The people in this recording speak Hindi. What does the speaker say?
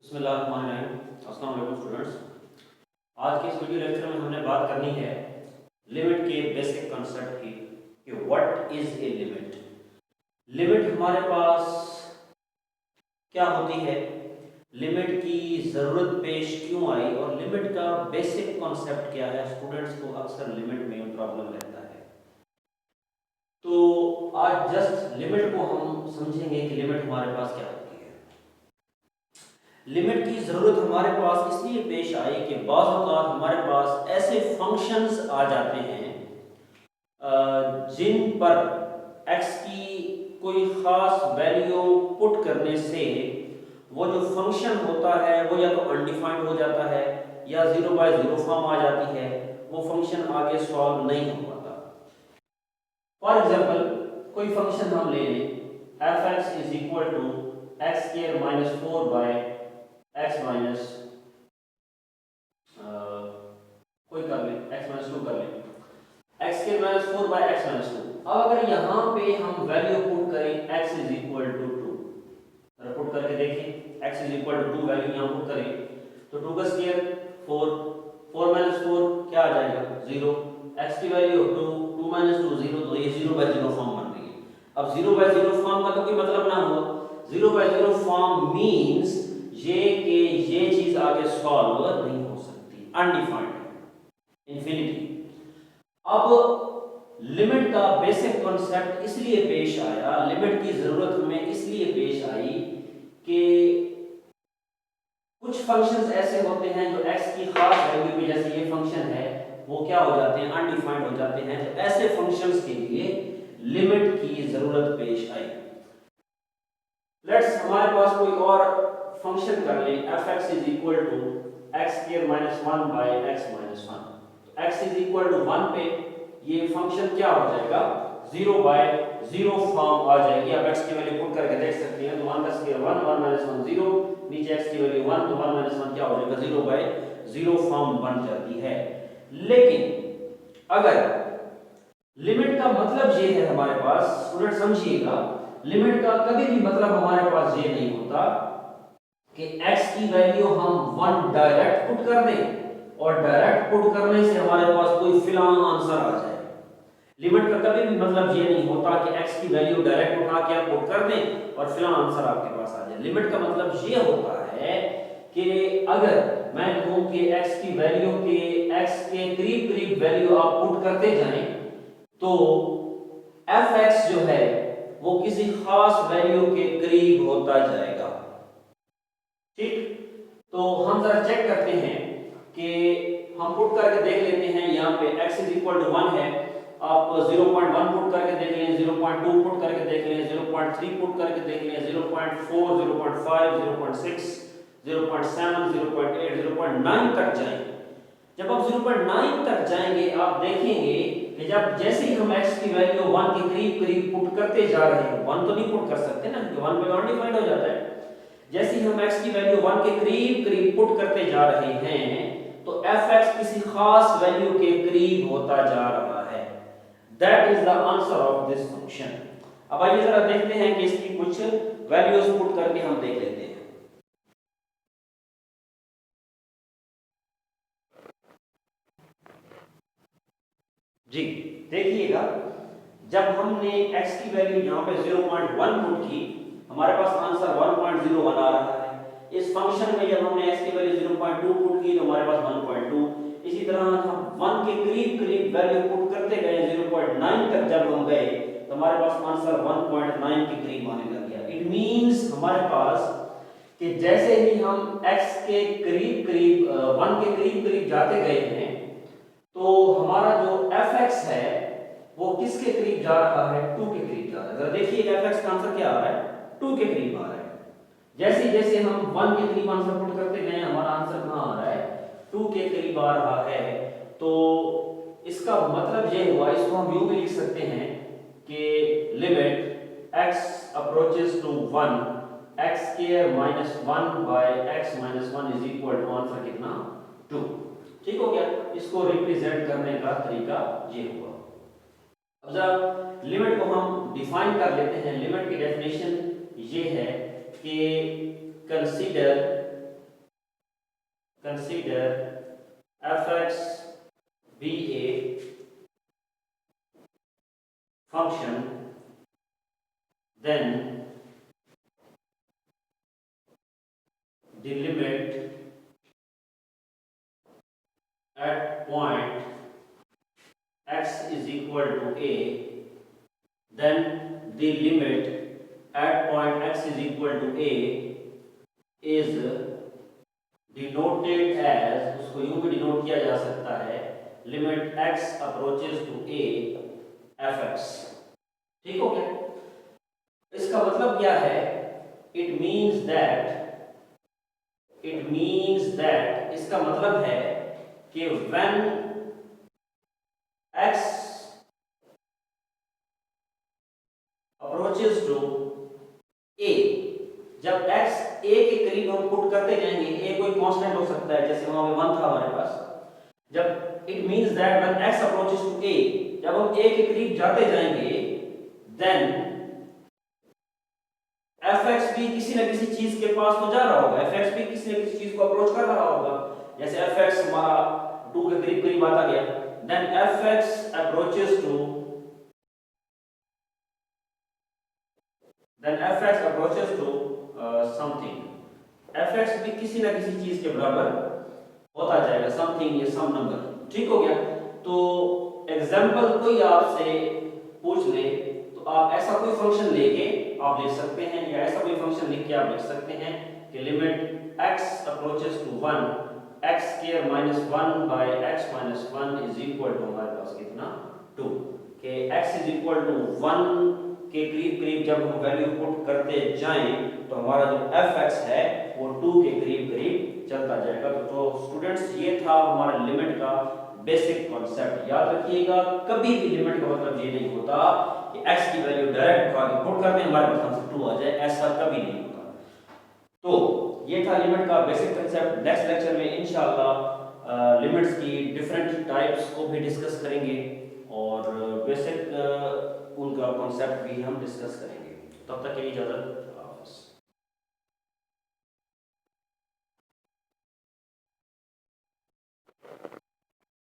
बिस्मिल्लाहिर्रहमानिर्रहीम। अस्सलाम वालेकुम स्टूडेंट्स। आज के इस वीडियो लेक्चर में हमने बात करनी है लिमिट के बेसिक कॉन्सेप्ट की कि what is a limit. Limit हमारे पास क्या होती है, लिमिट की ज़रूरत पेश क्यों आई और लिमिट का बेसिक कॉन्सेप्ट क्या है। स्टूडेंट्स को अक्सर लिमिट में प्रॉब्लम रहता है, तो आज जस्ट लिमिट को हम समझेंगे कि लिमिट हमारे पास क्या होती है। लिमिट की ज़रूरत हमारे पास इसलिए पेश आई कि बाज़ औक़ात हमारे पास ऐसे फंक्शंस आ जाते हैं जिन पर x की कोई ख़ास वैल्यू पुट करने से वो जो फंक्शन होता है वो या तो अनडिफाइंड हो जाता है या 0/0 फॉर्म आ जाती है, वो फंक्शन आगे सॉल्व नहीं हो पाता। फॉर एग्जाम्पल कोई फंक्शन हम ले लें f(x) is equal to x² minus 4 by x minus कोई कर ले x माइनस 2 कर ले x² minus 4 by x minus 2। अब अगर यहाँ पे हम वैल्यू पुट करें x इज इक्वल टू 2, अगर पुट करके देखें x is equal to 2 value यहाँ पुट करें तो 2 का स्क्वायर 4, 4 माइनस 4 क्या आ जाएगा 0, x की वैल्यू 2, 2 माइनस 2 0, तो ये 0/0 फॉर्म बन रही है। अब 0/0 फॉर्म का तो कोई मतलब ना हुआ। 0/0 फॉर्म मींस ये चीज आगे सॉल्व नहीं हो सकती, अनडिफाइंड है, इंफिनिटी। अब लिमिट का बेसिक कॉन्सेप्ट इसलिए पेश आया, लिमिट की जरूरत हमें इसलिए पेश आई कि कुछ फंक्शंस ऐसे होते हैं जो x की खास वैल्यू पे, जैसे ये फंक्शन है, वो क्या हो जाते हैं, अनडिफाइंड हो जाते हैं। तो ऐसे फंक्शंस के लिए लिमिट की जरूरत पेश आई। लेट्स हमारे पास कोई और फंक्शन कर लें f(x) is equal to x² minus 1 by x minus 1। तो x इज इक्वल टू 1 पे ये फंक्शन क्या हो जाएगा 0/0 फॉर्म आ जाएगी। आप x की वैल्यू पुट करके देख सकते हैं, तो 1 का स्क्वायर 1, 1 माइनस 1 0, नीचे x की वैल्यू 1, तो 1 माइनस 1 क्या हो जाएगा 0/0 फॉर्म बन जाती है। लेकिन अगर लिमिट का मतलब ये है हमारे पास, स्टूडेंट समझिएगा, लिमिट का कभी भी मतलब हमारे पास ये नहीं होता कि x की वैल्यू हम 1 डायरेक्ट पुट कर दें और डायरेक्ट पुट करने से हमारे पास कोई फिलहाल आंसर आ जाए। लिमिट का कभी भी मतलब ये नहीं होता कि x की वैल्यू डायरेक्ट उठा के आप पुट कर दें और फिलहाल आंसर आपके पास आ जाए। लिमिट का मतलब ये होता है कि अगर मैं कहूं कि x की वैल्यू के x के करीब करीब वैल्यू आप पुट करते जाएं तो f(x) जो है वो किसी खास वैल्यू के करीब होता जाएगा। ठीक, तो हम जरा चेक करते हैं कि हम पुट करके देख लेते हैं। यहाँ पे x इज इक्वल टू 1 है, आप 0.1 पुट करके देख लें, 0.2 पुट करके देख लें, 0.3 पुट करके देख लें, 0.4, 0.5, 0.6, 0.7, 0.8, 0.9 तक जाएं। जब आप 0.9 तक जाएंगे आप देखेंगे कि जब जैसे ही हम x की वैल्यू 1 के करीब करीब पुट करते जा रहे हैं, 1 तो नहीं पुट कर सकते ना, क्योंकि 1 पे अनडिफाइंड हो जाता है। जैसे ही हम x की वैल्यू 1 के करीब करीब पुट करते जा रहे हैं तो f(x) किसी खास वैल्यू के करीब होता जा रहा है। That is the answer of this function. अब आइए जरा देखते हैं कि इसकी कुछ वैल्यूज पुट करके हम देख लेते हैं। जी देखिएगा, जब हमने x की वैल्यू यहाँ पे 0.1 पुट की, हमारे पास आंसर 1.01 आ रहा है। इस फंक्शन में जब हमने x की वैल्यू 0.2 पुट की तो हमारे पास 1.2। इसी तरह हम 1 के करीब करीब वैल्यू पुट करते गए, 0.9 तक जब हम गए तो हमारे पास आंसर 1.9 के करीब आने लग गया। इट मींस हमारे पास कि जैसे ही हम x के करीब करीब 1 के करीब करीब जाते गए हैं तो हमारा जो f(x) है वो किसके करीब जा रहा है, 2 के करीब जा रहा है। जरा देखिए f(x) का आंसर क्या आ रहा है, 2 के करीब आ रहा है। जैसे जैसे हम 1 के करीब आंसर पुट करते गए हमारा आंसर कहां आ रहा है, 2 के करीब आ रहा है। तो इसका मतलब ये हुआ, इसको हम यूं भी लिख सकते हैं कि limit x approaches to 1 x² minus 1 by x minus 1 is equal to answer कितना 2। ठीक हो गया, इसको रिप्रेजेंट करने का तरीका ये हुआ। अब जब लिमिट को हम डिफाइन कर लेते हैं, लिमिट की डेफिनेशन ये है कि consider consider fx be a function, then the limit at point x is equal to a, then the limit at point x is equal to a is denoted as, उसको यूं भी डिनोट किया जा सकता है, limit x approaches to a fx। ठीक हो गया? इसका मतलब क्या है? इट मीन्स दैट इसका मतलब है कि when x approaches to a, जब x a के करीब हम पुट करते जाएंगे, a कोई कांस्टेंट हो सकता है, जैसे वहां पे 1 था हमारे पास, जब it means that when x approaches to a, जब हम a के करीब जाते जाएंगे, then fx भी किसी न किसी चीज के पास तो जा रहा होगा, fx भी किसी न किसी चीज को अप्रोच कर रहा होगा, जैसे fx हमारा 2 के करीब आता गया, then fx approaches to something, fx भी किसी न किसी चीज के बराबर होता जाएगा, समथिंग या सम नंबर। ठीक हो गया? तो एग्जांपल कोई आपसे पूछ ले तो आप ऐसा कोई फंक्शन लेके आप लिख सकते हैं, या ऐसा कोई फंक्शन लिख के आप लिख सकते हैं कि limit x approaches to 1 x square minus 1 by x minus 1 is equal to हमारे पास कितना 2, कि x इज इक्वल टू 1 के करीब जब हम वैल्यू पुट करते जाएं तो हमारा जो fx है वो 2 के करीब चलता जाएगा। तो स्टूडेंट्स ये था हमारा लिमिट का बेसिक कॉन्सेप्ट। याद रखिएगा, कभी भी लिमिट का मतलब ये नहीं होता कि x की वैल्यू डायरेक्ट पुट करते हैं हमारे पास आंसर 2 आ जाए, ऐसा कभी नहीं होता। तो ये था लिमिट का बेसिक कॉन्सेप्ट। नेक्स्ट लेक्चर में इंशाल्लाह लिमिट्स की डिफरेंट टाइप्स को भी डिस्कस करेंगे और बेसिक उनका कॉन्सेप्ट भी हम डिस्कस करेंगे। तब तक के लिए इजाजत।